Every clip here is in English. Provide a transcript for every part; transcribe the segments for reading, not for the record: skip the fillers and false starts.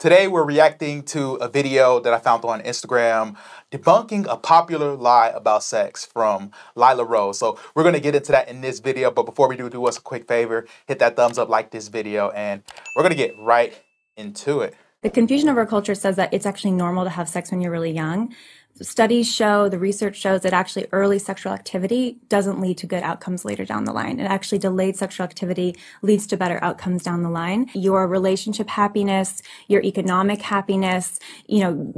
Today we're reacting to a video that I found on Instagram, debunking a popular lie about sex from Lila Rose. So we're going to get into that in this video, but before we do us a quick favor, hit that thumbs up, like this video, and we're going to get right into it. The confusion of our culture says that it's actually normal to have sex when you're really young. Studies show, the research shows that actually early sexual activity doesn't lead to good outcomes later down the line. It actually delayed sexual activity leads to better outcomes down the line. Your relationship happiness, your economic happiness,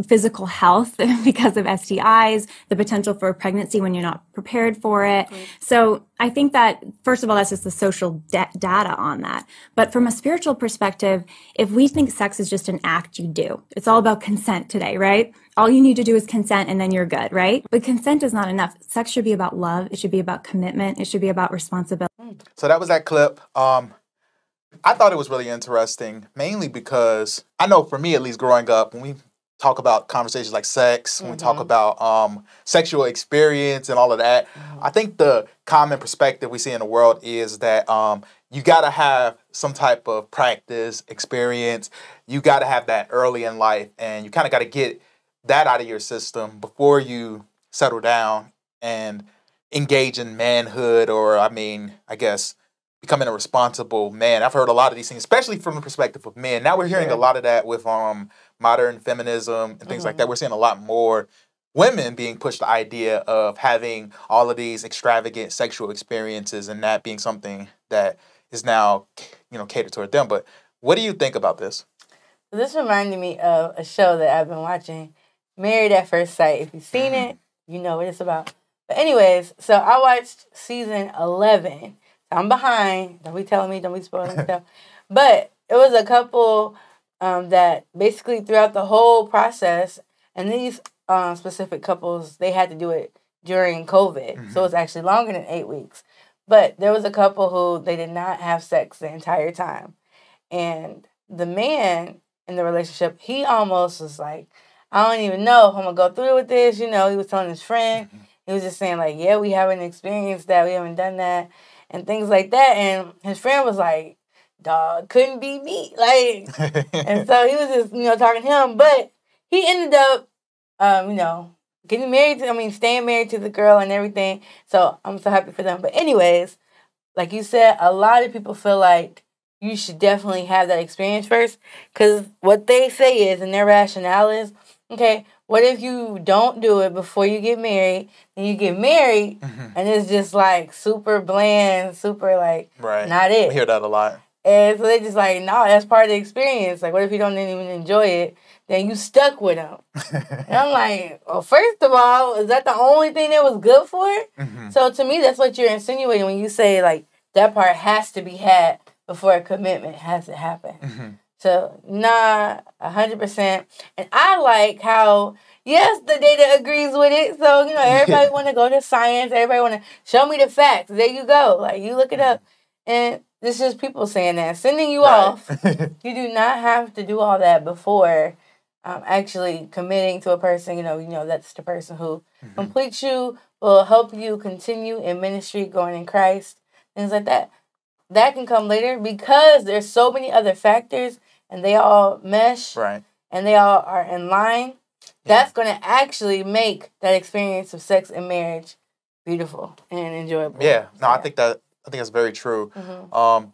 physical health because of STIs, the potential for pregnancy when you're not prepared for it. Mm-hmm. So I think that, first of all, that's just the social data on that. But from a spiritual perspective, if we think sex is just an act you do, it's all about consent today, right? All you need to do is consent and then you're good, right? But consent is not enough. Sex should be about love. It should be about commitment. It should be about responsibility. So that was that clip. I thought it was really interesting, mainly because I know for me, at least growing up, when we talk about conversations like sex, when we talk about sexual experience and all of that, I think the common perspective we see in the world is that you got to have some type of practice, experience. You got to have that early in life, and you kind of got to get that out of your system before you settle down and engage in manhood, or I guess becoming a responsible man. I've heard a lot of these things, especially from the perspective of men. Now we're hearing a lot of that with modern feminism and things like that. We're seeing a lot more women being pushed the idea of having all of these extravagant sexual experiences, and that being something that is now, catered toward them. But what do you think about this? This reminded me of a show that I've been watching, Married at First Sight. If you've seen it, you know what it's about. But anyways, so I watched season 11. I'm behind. Don't be telling me, don't be spoiling stuff. But it was a couple that basically throughout the whole process, and these specific couples, they had to do it during COVID. So it's actually longer than 8 weeks. But there was a couple who they did not have sex the entire time. And the man in the relationship, he almost was like, I don't even know if I'm going to go through with this. He was telling his friend. He was just saying, like, yeah, we haven't experienced that. We haven't done that. And things like that. And his friend was like, dog, couldn't be me. Like, and so he was just, talking to him. But he ended up, getting married, staying married to the girl and everything. So I'm so happy for them. But anyways, like you said, a lot of people feel like you should definitely have that experience first. Because what they say is, and their rationale is, okay, what if you don't do it before you get married, and you get married, and it's just, like, super bland, super, like, not it. We hear that a lot. And so they just like, no, that's part of the experience. Like, what if you don't even enjoy it? Then you stuck with them. And I'm like, well, first of all, is that the only thing that was good for it? So to me, that's what you're insinuating when you say, like, that part has to be had before a commitment has to happen. So, nah, 100%. And I like how, yes, the data agrees with it. So, everybody want to go to science. Everybody want to show me the facts. There you go. Like, you look it up. And this is people saying that. Sending you off. You do not have to do all that before actually committing to a person. That's the person who completes you, will help you continue in ministry, going in Christ, things like that. That can come later because there's so many other factors, and they all mesh, and they all are in line. That's going to actually make that experience of sex and marriage beautiful and enjoyable. Yeah, no, I think that's very true. I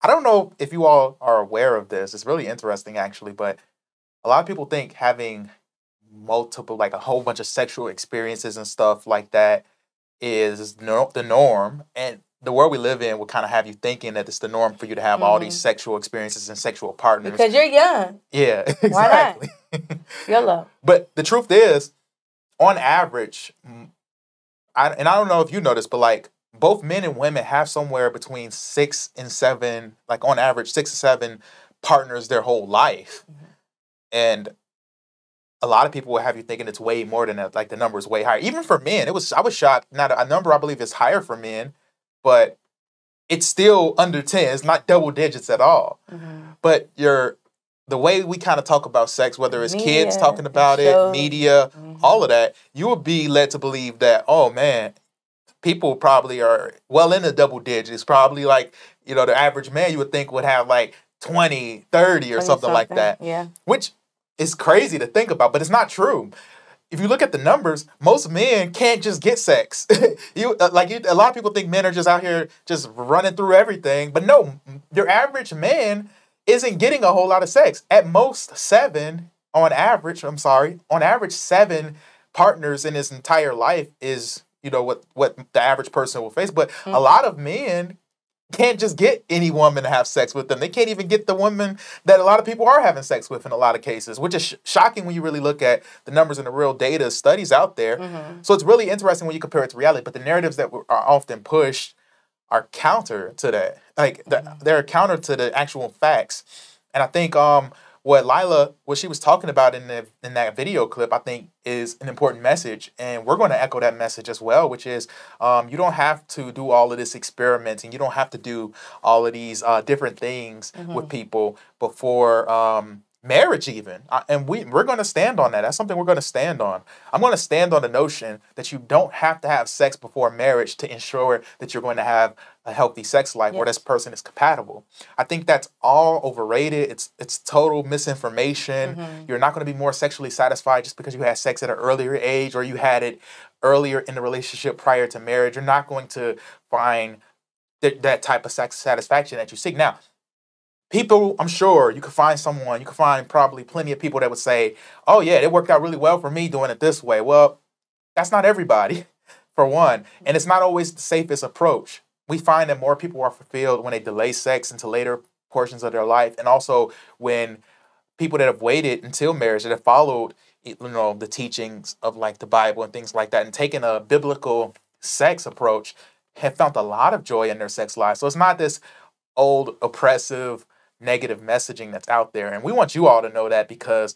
don't know if you all are aware of this. It's really interesting, actually, but a lot of people think having multiple, like a whole bunch of sexual experiences and stuff like that is the norm, and the world we live in will kind of have you thinking that it's the norm for you to have all these sexual experiences and sexual partners. Because you're young. Yeah, exactly. Why not? YOLO. But the truth is, on average, I don't know if you noticed, but like both men and women have somewhere between 6 and 7, like on average, 6 to 7 partners their whole life. And a lot of people will have you thinking it's way more than that. Like the number is way higher. Even for men, I was shocked. Now a number I believe is higher for men, but it's still under 10. It's not double digits at all. But the way we kind of talk about sex, whether it's kids talking about it, media, all of that, you will be led to believe that, oh man, people probably are well into double digits. Probably like, the average man you would think would have like 20, 30 or something like that. Yeah. Which is crazy to think about, but it's not true. If you look at the numbers, most men can't just get sex. A lot of people think men are just out here just running through everything. But no, your average man isn't getting a whole lot of sex. At most 7 on average, on average 7 partners in his entire life is, what the average person will face. But a lot of men can't just get any woman to have sex with them. They can't even get the woman that a lot of people are having sex with in a lot of cases, which is shocking when you really look at the numbers and the real data studies out there. So it's really interesting when you compare it to reality, but the narratives that are often pushed are counter to that. They're counter to the actual facts. And I think what she was talking about in that video clip, I think is an important message. And we're going to echo that message as well, which is you don't have to do all of this experimenting. You don't have to do all of these different things with people before marriage even. And we're going to stand on that. That's something we're going to stand on. I'm going to stand on the notion that you don't have to have sex before marriage to ensure that you're going to have a healthy sex life where this person is compatible. I think that's all overrated. It's total misinformation. You're not going to be more sexually satisfied just because you had sex at an earlier age or you had it earlier in the relationship prior to marriage. You're not going to find that type of sex satisfaction that you seek. Now, people, I'm sure you could find probably plenty of people that would say, oh yeah, it worked out really well for me doing it this way. Well, that's not everybody, for one. And it's not always the safest approach. We find that more people are fulfilled when they delay sex into later portions of their life. And also when people that have waited until marriage, that have followed, the teachings of like the Bible and things like that, and taken a biblical sex approach, have found a lot of joy in their sex life. So it's not this old, oppressive, negative messaging that's out there. And we want you all to know that because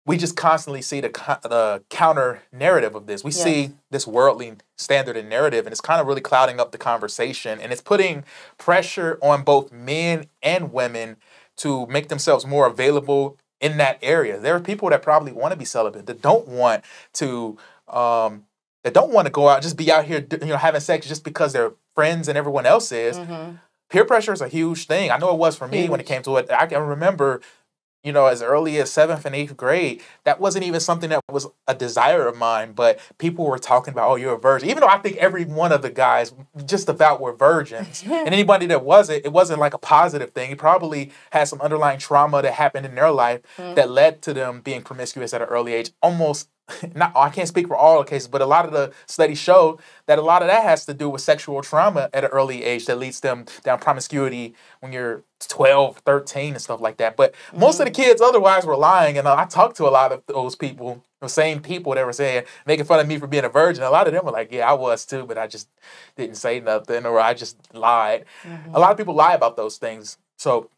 we just constantly see the counter narrative of this. We see this worldly standard and narrative, and it's kind of really clouding up the conversation. And it's putting pressure on both men and women to make themselves more available in that area. There are people that probably want to be celibate, that don't want to go out, just be out here, having sex just because their friends and everyone else is. Peer pressure is a huge thing. I know it was for me when it came to it. I can remember, as early as 7th and 8th grade, that wasn't even something that was a desire of mine, but people were talking about, oh, you're a virgin. Even though I think every one of the guys just about were virgins. And anybody that wasn't, it wasn't like a positive thing. It probably had some underlying trauma that happened in their life that led to them being promiscuous at an early age. I can't speak for all the cases, but a lot of the studies show that a lot of that has to do with sexual trauma at an early age that leads them down promiscuity when you're 12, 13 and stuff like that. But most of the kids otherwise were lying. And I talked to a lot of those people, the same people that were saying, making fun of me for being a virgin. A lot of them were like, yeah, I was too, but I just didn't say nothing, or I just lied. A lot of people lie about those things. So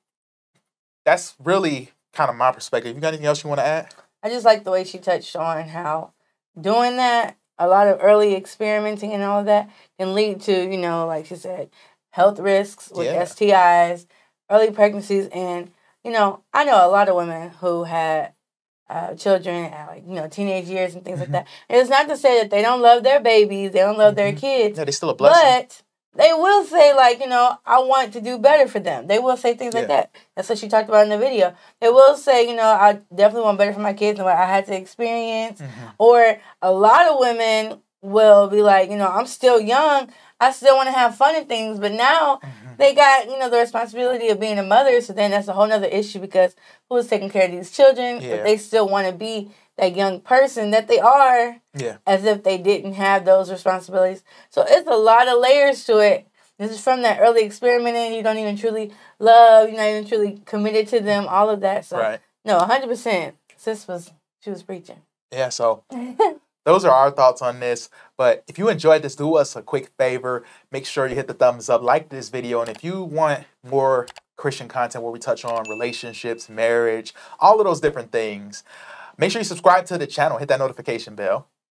that's really kind of my perspective. You got anything else you want to add? I just like the way she touched on how doing that, a lot of early experimenting and all of that can lead to, like she said, health risks with STIs, early pregnancies. And, I know a lot of women who had children at teenage years and things like that. And it's not to say that they don't love their babies, they don't love their kids. Yeah, they're still a blessing. But they will say, I want to do better for them. They will say things like that. That's what she talked about in the video. They will say, I definitely want better for my kids than what I had to experience. Or a lot of women will be like, I'm still young. I still want to have fun and things. But now they got, the responsibility of being a mother. So then that's a whole nother issue because who is taking care of these children? Yeah. But they still want to be that young person that they are, as if they didn't have those responsibilities. So it's a lot of layers to it. This is from that early experimenting. You don't even truly love. You're not even truly committed to them. All of that. So no, 100%. She was preaching. Yeah. So those are our thoughts on this. But if you enjoyed this, do us a quick favor. Make sure you hit the thumbs up, like this video, and if you want more Christian content where we touch on relationships, marriage, all of those different things, make sure you subscribe to the channel, hit that notification bell.